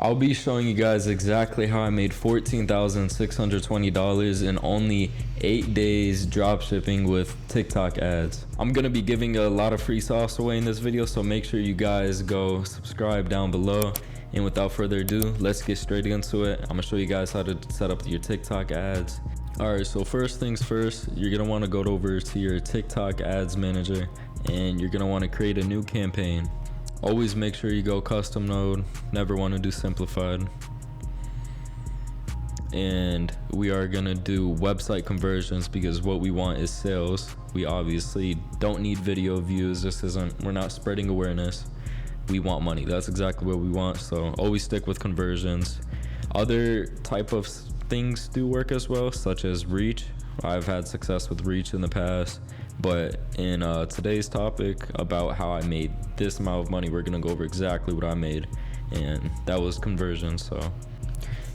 I'll be showing you guys exactly how I made $14,620 in only 8 days dropshipping with TikTok ads. I'm gonna be giving a lot of free sauce away in this video, so make sure you guys go subscribe down below. And without further ado, let's get straight into it. I'm gonna show you guys how to set up your TikTok ads. Alright, so first things first, you're gonna wanna go over to your TikTok ads manager and you're gonna wanna create a new campaign. Always make sure you go custom mode, never want to do simplified. And we are gonna do website conversions because what we want is sales. We obviously don't need video views. We're not spreading awareness. We want money. That's exactly what we want. So always stick with conversions. Other type of things do work as well, such as reach. I've had success with reach in the past, but in today's topic about how I made this amount of money, we're gonna go over exactly what I made, and that was conversion. So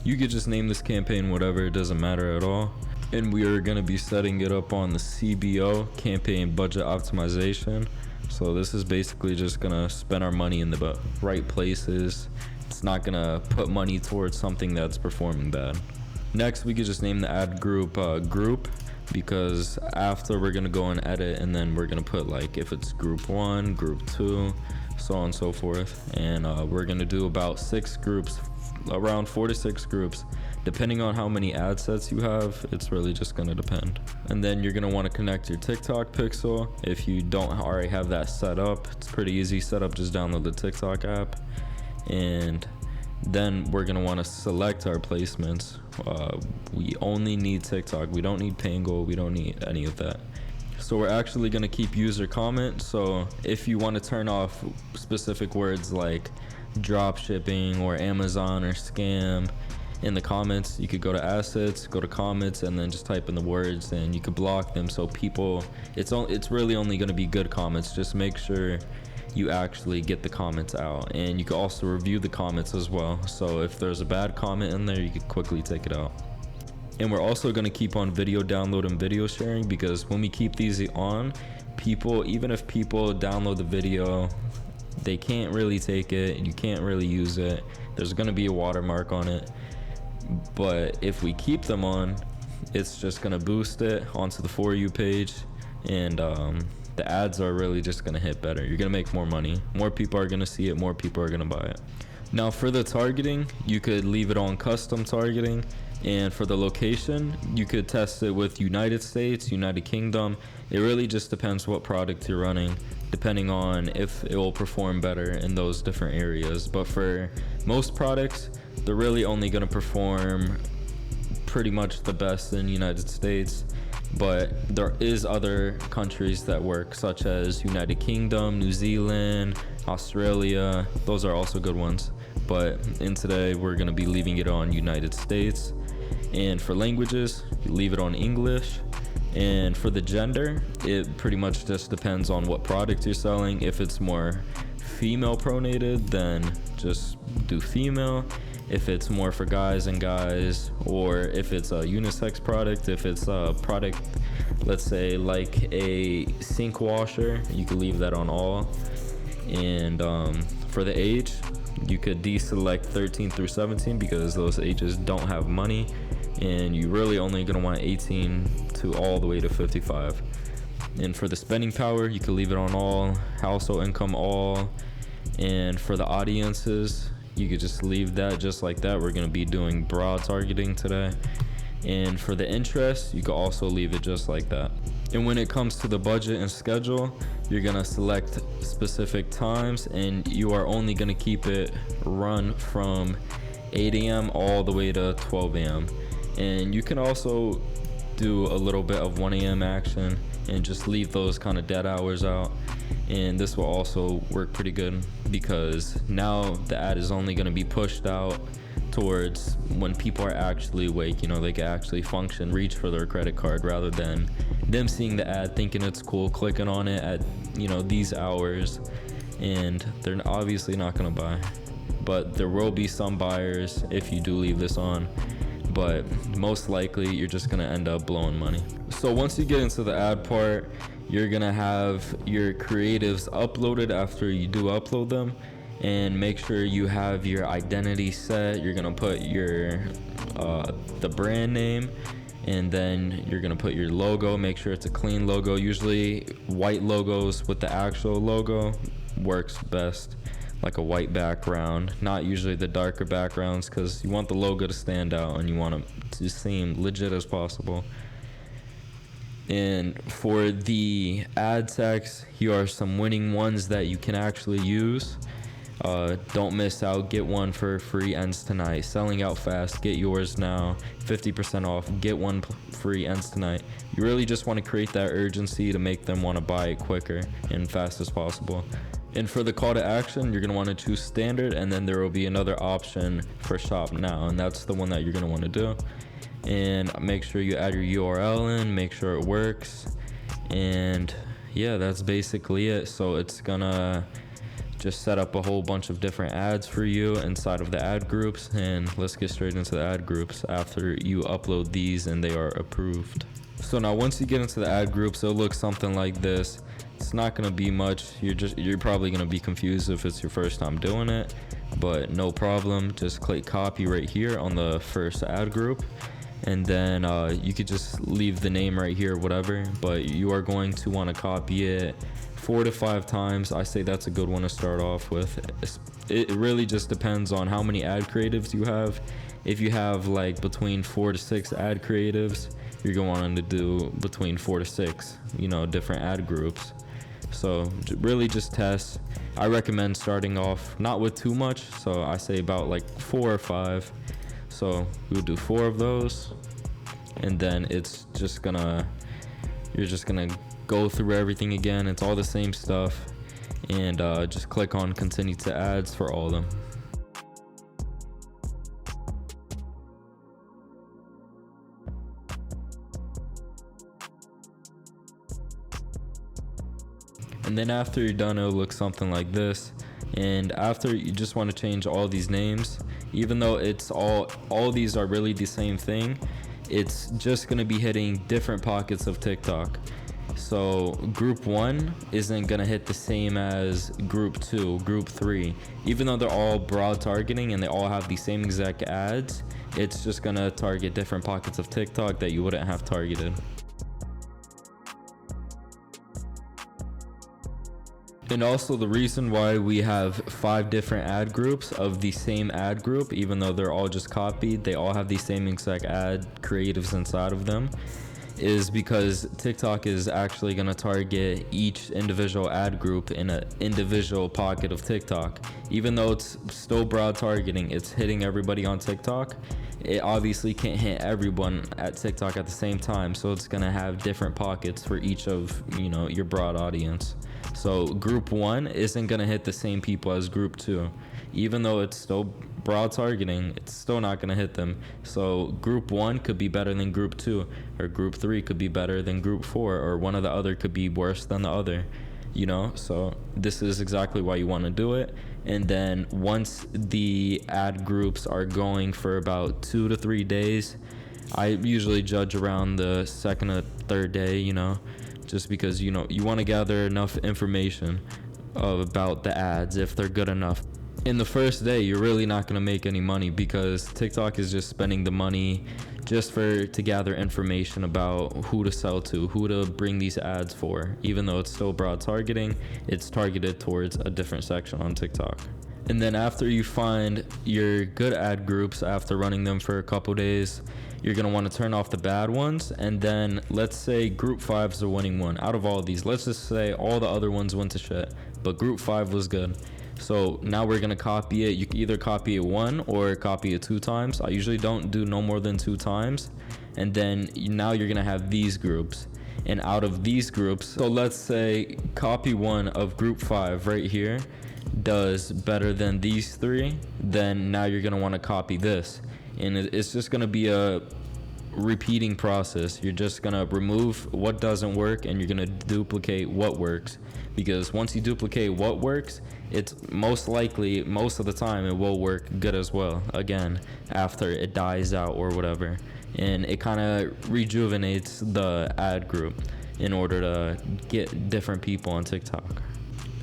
you could just name this campaign whatever, it doesn't matter at all. And we are gonna be setting it up on the CBO, campaign budget optimization. So this is basically just gonna spend our money in the right places. It's not gonna put money towards something that's performing bad. Next, we could just name the ad group group, because after we're gonna go and edit, and then we're gonna put like if it's group 1, group 2, so on and so forth. And we're gonna do about 6 groups, around 4 to 6 groups, depending on how many ad sets you have. It's really just gonna depend. And then you're gonna want to connect your TikTok pixel. If you don't already have that set up, it's pretty easy set up. Just download the TikTok app, and then we're gonna want to select our placements. We only need TikTok. We don't need Pango. We don't need any of that. So we're actually gonna keep user comment. So if you want to turn off specific words like drop shipping or Amazon or scam in the comments, you could go to assets, go to comments, and then just type in the words, and you could block them. So people, it's really only gonna be good comments. Just make sure you actually get the comments out, and you can also review the comments as well. So if there's a bad comment in there, you can quickly take it out. And we're also going to keep on video download and video sharing, because when we keep these on, people, even if people download the video, they can't really take it, you can't really use it. There's going to be a watermark on it. But if we keep them on, it's just going to boost it onto the For You page, and the ads are really just gonna hit better. You're gonna make more money. More people are gonna see it, more people are gonna buy it. Now for the targeting, you could leave it on custom targeting. And for the location, you could test it with United States, United Kingdom. It really just depends what product you're running, depending on if it will perform better in those different areas. But for most products, they're really only gonna perform pretty much the best in United States. But there is other countries that work, such as United Kingdom, New Zealand, Australia. Those are also good ones. But in today, we're gonna be leaving it on United States. And for languages, you leave it on English. And for the gender, it pretty much just depends on what product you're selling. If it's more female pronated, then just do female. If it's more for guys and guys, or if it's a unisex product, if it's a product, let's say like a sink washer, you can leave that on all. And for the age, you could deselect 13 through 17 because those ages don't have money, and you really only gonna want 18 to all the way to 55. And for the spending power, you can leave it on all, household income all. And for the audiences, you could just leave that just like that. We're gonna be doing broad targeting today. And for the interest, you can also leave it just like that. And when it comes to the budget and schedule, you're gonna select specific times, and you are only gonna keep it run from 8 a.m. all the way to 12 a.m. And you can also do a little bit of 1 a.m. action and just leave those kind of dead hours out. And this will also work pretty good, because now the ad is only going to be pushed out towards when people are actually awake. You know, they can actually function, reach for their credit card, rather than them seeing the ad, thinking it's cool, clicking on it at, you know, these hours, and they're obviously not going to buy. But there will be some buyers if you do leave this on, but most likely you're just going to end up blowing money. So once you get into the ad part, you're gonna have your creatives uploaded after you do upload them, and make sure you have your identity set. You're gonna put your the brand name, and then you're gonna put your logo. Make sure it's a clean logo. Usually white logos with the actual logo works best, like a white background, not usually the darker backgrounds, because you want the logo to stand out and you want it to seem legit as possible. And for the ad text, here are some winning ones that you can actually use. Don't miss out. Get one for free, ends tonight. Selling out fast. Get yours now. 50% off. Get one free, ends tonight. You really just want to create that urgency to make them want to buy it quicker and fast as possible. And for the call to action, you're going to want to choose standard, and then there will be another option for shop now, and that's the one that you're going to want to do. And make sure you add your URL in, make sure it works, and yeah, that's basically it. So it's gonna just set up a whole bunch of different ads for you inside of the ad groups, and let's get straight into the ad groups after you upload these and they are approved. So now once you get into the ad groups, it'll look something like this. It's not gonna be much. You're probably gonna be confused if it's your first time doing it, but no problem. Just click copy right here on the first ad group, and then you could just leave the name right here, whatever, but you are going to want to copy it 4 to 5 times. I say that's a good one to start off with. It really just depends on how many ad creatives you have. If you have like between 4 to 6 ad creatives, you're going to do between 4 to 6, different ad groups. So really just test. I recommend starting off not with too much, so I say about like 4 or 5. So we'll do 4 of those, and then you're just gonna go through everything again. It's all the same stuff, and just click on continue to ads for all of them. And then after you're done, it'll look something like this. And after, you just want to change all these names, even though it's all these are really the same thing. It's just going to be hitting different pockets of TikTok. So group 1 isn't going to hit the same as group 2, group 3. Even though they're all broad targeting and they all have the same exact ads, it's just going to target different pockets of TikTok that you wouldn't have targeted. And also, the reason why we have 5 different ad groups of the same ad group, even though they're all just copied, they all have the same exact ad creatives inside of them, is because TikTok is actually going to target each individual ad group in an individual pocket of TikTok. Even though it's still broad targeting, it's hitting everybody on TikTok. It obviously can't hit everyone at TikTok at the same time, so it's going to have different pockets for each of your broad audience. So group 1 isn't going to hit the same people as group 2. Even though it's still broad targeting, it's still not going to hit them. So group 1 could be better than group 2, or group 3 could be better than group 4, or one of the other could be worse than the other. So this is exactly why you want to do it. And then once the ad groups are going for about 2 to 3 days, I usually judge around the 2nd or 3rd day, just because you want to gather enough information about the ads if they're good enough. In the first day, you're really not going to make any money, because TikTok is just spending the money just to gather information about who to sell to, who to bring these ads for. Even though it's still broad targeting, it's targeted towards a different section on TikTok. And then after you find your good ad groups, after running them for a couple days, you're going to want to turn off the bad ones. And then let's say group 5 is the winning one out of all of these. Let's just say all the other ones went to shit, but group 5 was good. So now we're going to copy it. You can either copy it 1 or copy it 2 times. I usually don't do no more than 2 times. And then now you're going to have these groups. And out of these groups, so let's say copy 1 of group 5 right here does better than these 3. Then now you're going to want to copy this. And it's just going to be a repeating process. You're just going to remove what doesn't work, and you're going to duplicate what works. Because once you duplicate what works, it's most likely, most of the time, it will work good as well, again, after it dies out or whatever. And it kind of rejuvenates the ad group in order to get different people on TikTok.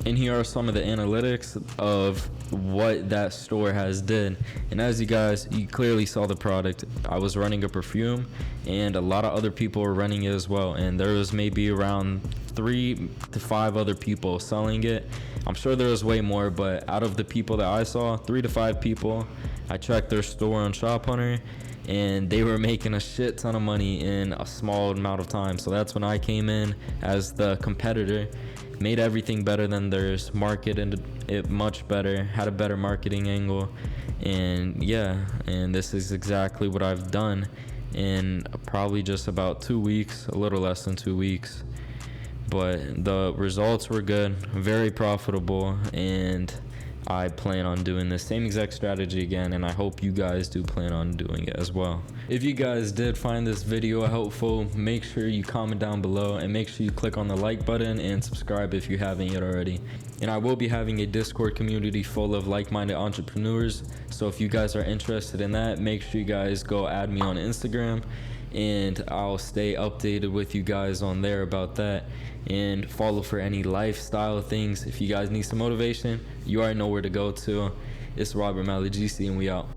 And here are some of the analytics of what that store has did. And as you clearly saw the product. I was running a perfume, and a lot of other people were running it as well. And there was maybe around 3 to 5 other people selling it. I'm sure there was way more, but out of the people that I saw, 3 to 5 people, I checked their store on Shop Hunter, and they were making a shit ton of money in a small amount of time. So that's when I came in as the competitor, made everything better than theirs, marketed it much better, had a better marketing angle, and this is exactly what I've done in probably just about 2 weeks, a little less than 2 weeks. But the results were good, very profitable, and I plan on doing the same exact strategy again, and I hope you guys do plan on doing it as well. If you guys did find this video helpful, make sure you comment down below, and make sure you click on the like button and subscribe if you haven't yet already. And I will be having a Discord community full of like-minded entrepreneurs, so if you guys are interested in that, make sure you guys go add me on Instagram, and I'll stay updated with you guys on there about that. And follow for any lifestyle things. If you guys need some motivation, you already know where to go to. It's Robert Malley GC, and we out.